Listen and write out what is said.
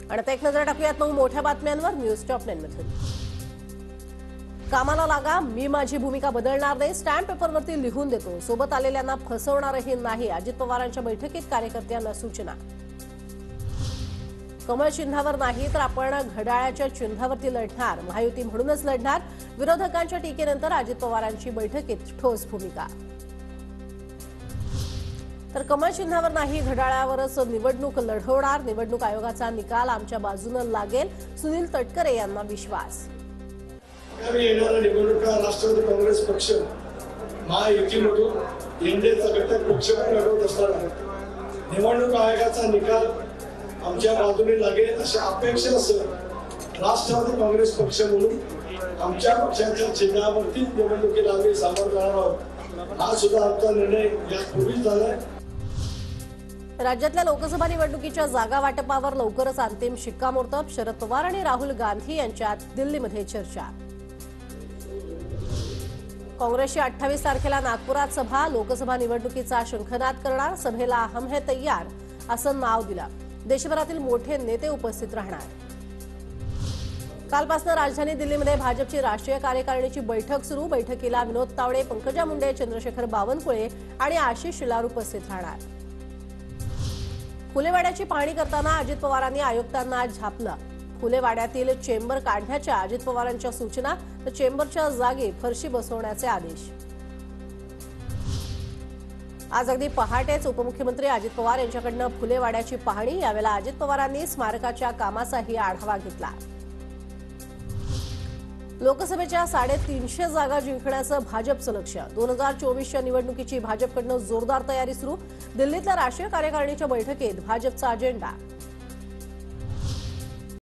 आणि आता एक नजर टाकूयात 9 मोठ्या बातम्यांवर न्यूज टॉप 9 मधून। कामाला लागा, मी माझी भूमिका बदलणार नाही, स्टॅम्प पेपरवरती लिहून देतो, सोबत आलेल्यांना फसवणारही नाही, अजित पवारांच्या बैठकीत कार्यकर्त्यांना सूचना। कमळ चिन्हावर नाही तर आपण घड्याळाच्या चिन्हावरती लढणार, महायुती म्हणूनच लढणार, विरोधकांच्या टीकेनंतर अजित पवारांची बैठकीत ठोस भूमिका। तर कमळ चिन्हावर नाही घड्याळावरच निवडणूक लढवणार, निवडणूक आयोगाचा निकाल आमच्या बाजूने लागेल, सुनील तटकरे यांना विश्वास। येणाऱ्या निवडणुका राष्ट्रवादी काँग्रेस पक्ष महायुतीमधून एनडीएचा घटक पक्ष लढवत असताना निवडणूक आयोगाचा निकाल आमच्या बाजूने लागेल अशी अपेक्षासह राष्ट्रवादी काँग्रेस पक्ष म्हणून आमच्या पक्षाच्या चिन्हावरती निवडणुकीला आम्ही सामोरं जाणार आहोत। हा सुद्धा आमचा निर्णय यापूर्वीच झालाय। राज्यातल्या लोकसभा निवडणुकीच्या जागा वाटपावर लवकरच अंतिम शिक्कामोर्तब, शरद पवार आणि राहुल गांधी यांच्यात दिल्लीमध्ये चर्चा। काँग्रेसची 28 तारखेला नागपुरात सभा, लोकसभा निवडणुकीचा शंखनाद करणार, सभेला हम है तैयार असं नाव दिलं, देशभरातील मोठे नेते उपस्थित राहणार। कालपासून राजधानी दिल्लीमध्ये भाजपची राष्ट्रीय कार्यकारिणीची बैठक सुरू, बैठकीला विनोद तावडे, पंकजा मुंडे, चंद्रशेखर बावनकुळे आणि आशिष शेलार उपस्थित राहणार। फुलेवाड्याची पाहणी करताना अजित पवारांनी आयुक्तांना झापलं, फुलेवाड्यातील चेंबर काढण्याच्या अजित पवारांच्या सूचना, तर चेंबरच्या जागी फरशी बसवण्याचे आदेश। आज अगदी पहाटेच उपमुख्यमंत्री अजित पवार यांच्याकडून फुलेवाड्याची पाहणी, यावेळेला अजित पवारांनी स्मारकाच्या कामाचाही आढावा घेतला। लोकसभेच्या 350 जागा जिंकण्याचं भाजपचं लक्ष, 2024च्या निवडणुकीची भाजपकडून जोरदार तयारी सुरू, दिल्लीतल्या राष्ट्रीय कार्यकारिणीच्या बैठकीत भाजपचा अजेंडा।